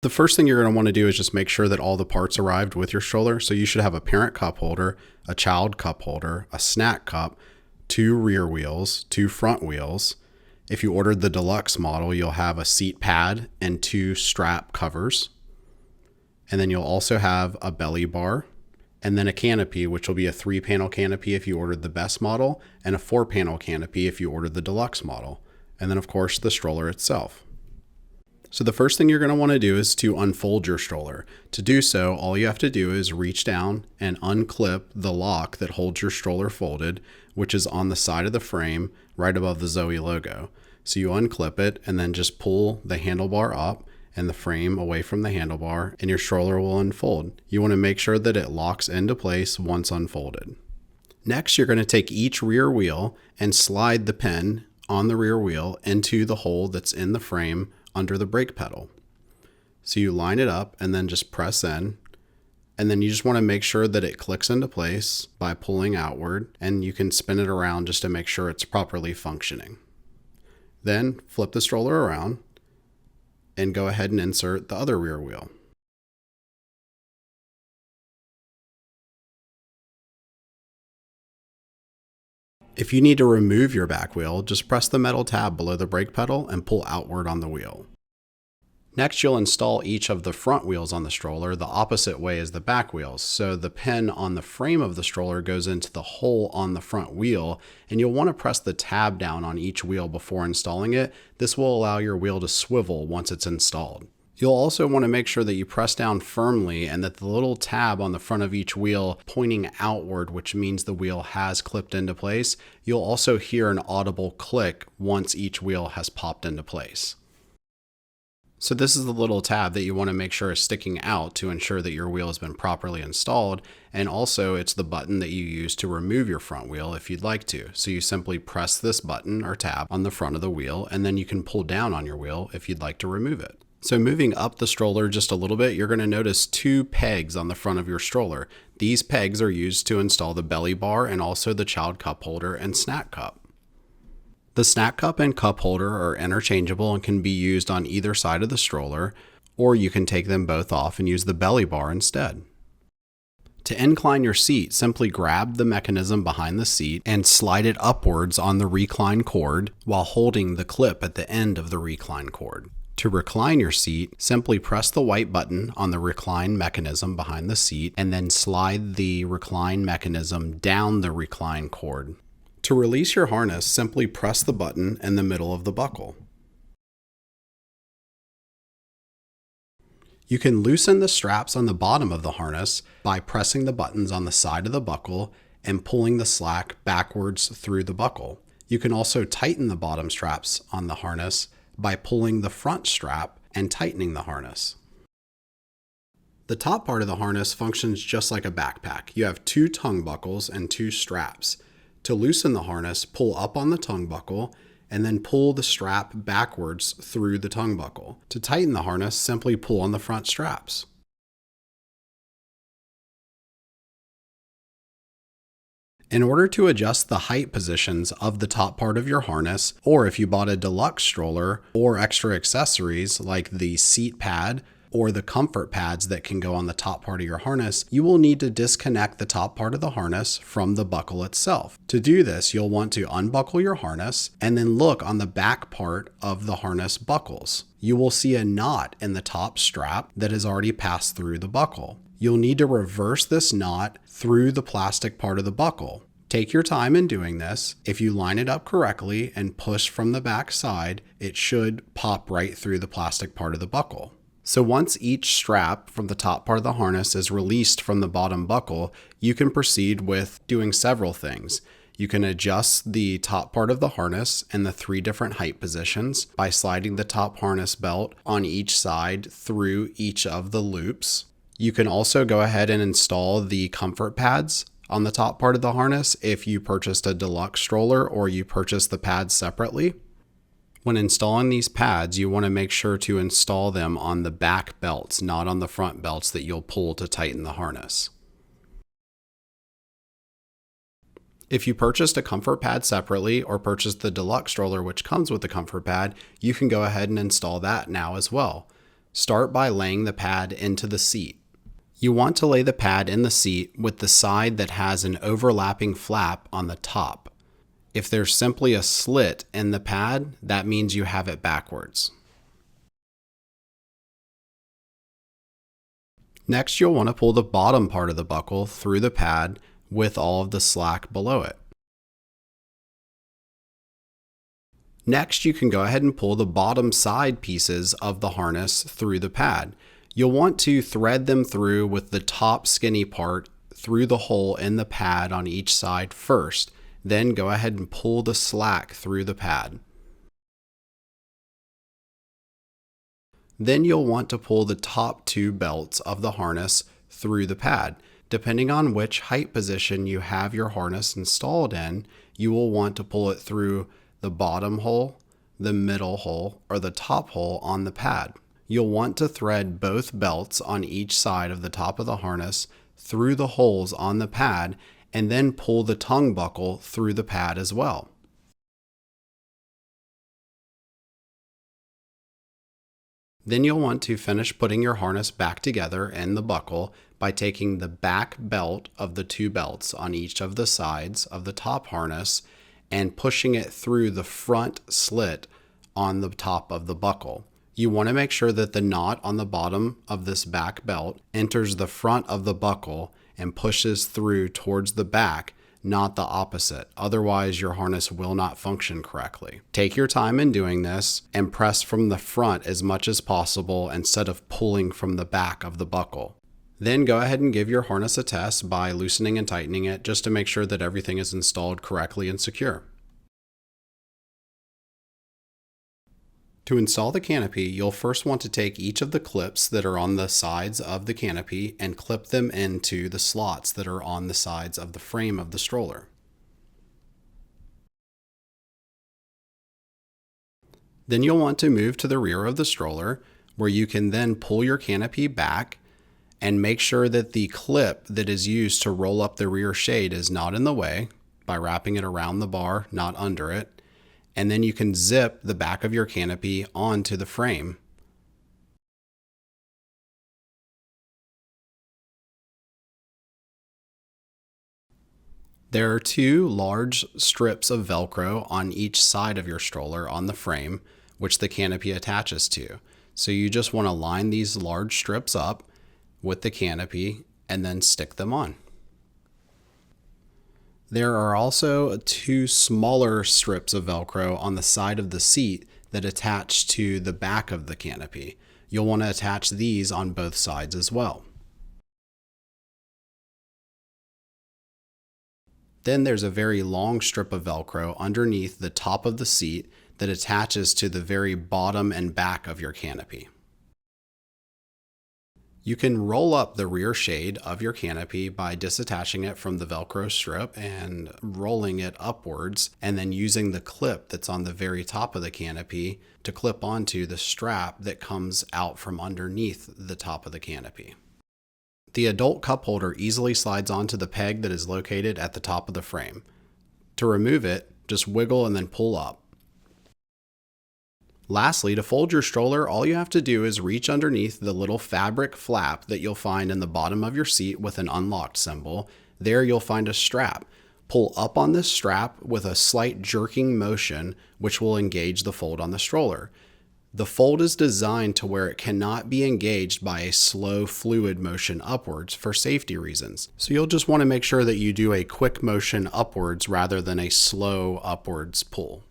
The first thing you're going to want to do is just make sure that all the parts arrived with your stroller. So you should have a parent cup holder, a child cup holder, a snack cup, 2 rear wheels, 2 front wheels. If you ordered the deluxe model, you'll have a seat pad and 2 strap covers. And then you'll also have a belly bar and then a canopy, which will be a 3-panel canopy if you ordered the best model and a 4-panel canopy if you ordered the deluxe model. And then of course the stroller itself. So the first thing you're going to want to do is to unfold your stroller. To do so, all you have to do is reach down and unclip the lock that holds your stroller folded, which is on the side of the frame right above the ZOE logo. So you unclip it and then just pull the handlebar up and the frame away from the handlebar and your stroller will unfold. You want to make sure that it locks into place once unfolded. Next, you're going to take each rear wheel and slide the pin on the rear wheel into the hole that's in the frame under the brake pedal. So you line it up and then just press in, and then you just want to make sure that it clicks into place by pulling outward, and you can spin it around just to make sure it's properly functioning. Then flip the stroller around and go ahead and insert the other rear wheel. If you need to remove your back wheel, just press the metal tab below the brake pedal and pull outward on the wheel. Next, you'll install each of the front wheels on the stroller the opposite way as the back wheels. So the pin on the frame of the stroller goes into the hole on the front wheel, and you'll want to press the tab down on each wheel before installing it. This will allow your wheel to swivel once it's installed. You'll also want to make sure that you press down firmly and that the little tab on the front of each wheel pointing outward, which means the wheel has clipped into place. You'll also hear an audible click once each wheel has popped into place. So this is the little tab that you want to make sure is sticking out to ensure that your wheel has been properly installed. And also it's the button that you use to remove your front wheel if you'd like to. So you simply press this button or tab on the front of the wheel, and then you can pull down on your wheel if you'd like to remove it. So moving up the stroller just a little bit, you're going to notice 2 pegs on the front of your stroller. These pegs are used to install the belly bar and also the child cup holder and snack cup. The snack cup and cup holder are interchangeable and can be used on either side of the stroller, or you can take them both off and use the belly bar instead. To incline your seat, simply grab the mechanism behind the seat and slide it upwards on the recline cord while holding the clip at the end of the recline cord. To recline your seat, simply press the white button on the recline mechanism behind the seat and then slide the recline mechanism down the recline cord. To release your harness, simply press the button in the middle of the buckle. You can loosen the straps on the bottom of the harness by pressing the buttons on the side of the buckle and pulling the slack backwards through the buckle. You can also tighten the bottom straps on the harness by pulling the front strap and tightening the harness. The top part of the harness functions just like a backpack. You have 2 tongue buckles and 2 straps. To loosen the harness, pull up on the tongue buckle and then pull the strap backwards through the tongue buckle. To tighten the harness, simply pull on the front straps. In order to adjust the height positions of the top part of your harness, or if you bought a deluxe stroller or extra accessories like the seat pad or the comfort pads that can go on the top part of your harness, you will need to disconnect the top part of the harness from the buckle itself. To do this, you'll want to unbuckle your harness and then look on the back part of the harness buckles. You will see a knot in the top strap that has already passed through the buckle. You'll need to reverse this knot through the plastic part of the buckle. Take your time in doing this. If you line it up correctly and push from the back side, it should pop right through the plastic part of the buckle. So once each strap from the top part of the harness is released from the bottom buckle, you can proceed with doing several things. You can adjust the top part of the harness in the 3 different height positions by sliding the top harness belt on each side through each of the loops. You can also go ahead and install the comfort pads on the top part of the harness if you purchased a deluxe stroller or you purchased the pads separately. When installing these pads, you want to make sure to install them on the back belts, not on the front belts that you'll pull to tighten the harness. If you purchased a comfort pad separately or purchased the deluxe stroller which comes with the comfort pad, you can go ahead and install that now as well. Start by laying the pad into the seat. You want to lay the pad in the seat with the side that has an overlapping flap on the top. If there's simply a slit in the pad, that means you have it backwards. Next, you'll want to pull the bottom part of the buckle through the pad with all of the slack below it. Next, you can go ahead and pull the bottom side pieces of the harness through the pad. You'll want to thread them through with the top skinny part through the hole in the pad on each side first. Then go ahead and pull the slack through the pad. Then you'll want to pull the top two belts of the harness through the pad. Depending on which height position you have your harness installed in, you will want to pull it through the bottom hole, the middle hole, or the top hole on the pad. You'll want to thread both belts on each side of the top of the harness through the holes on the pad and then pull the tongue buckle through the pad as well. Then you'll want to finish putting your harness back together in the buckle by taking the back belt of the two belts on each of the sides of the top harness and pushing it through the front slit on the top of the buckle. You want to make sure that the knot on the bottom of this back belt enters the front of the buckle and pushes through towards the back, not the opposite. Otherwise, your harness will not function correctly. Take your time in doing this and press from the front as much as possible instead of pulling from the back of the buckle. Then go ahead and give your harness a test by loosening and tightening it just to make sure that everything is installed correctly and secure. To install the canopy, you'll first want to take each of the clips that are on the sides of the canopy and clip them into the slots that are on the sides of the frame of the stroller. Then you'll want to move to the rear of the stroller, where you can then pull your canopy back and make sure that the clip that is used to roll up the rear shade is not in the way by wrapping it around the bar, not under it. And then you can zip the back of your canopy onto the frame. There are two large strips of Velcro on each side of your stroller on the frame, which the canopy attaches to. So you just want to line these large strips up with the canopy and then stick them on. There are also two smaller strips of Velcro on the side of the seat that attach to the back of the canopy. You'll want to attach these on both sides as well. Then there's a very long strip of Velcro underneath the top of the seat that attaches to the very bottom and back of your canopy. You can roll up the rear shade of your canopy by disattaching it from the Velcro strip and rolling it upwards, and then using the clip that's on the very top of the canopy to clip onto the strap that comes out from underneath the top of the canopy. The adult cup holder easily slides onto the peg that is located at the top of the frame. To remove it, just wiggle and then pull up. Lastly, to fold your stroller, all you have to do is reach underneath the little fabric flap that you'll find in the bottom of your seat with an unlocked symbol. There you'll find a strap. Pull up on this strap with a slight jerking motion, which will engage the fold on the stroller. The fold is designed to where it cannot be engaged by a slow fluid motion upwards for safety reasons. So you'll just want to make sure that you do a quick motion upwards rather than a slow upwards pull.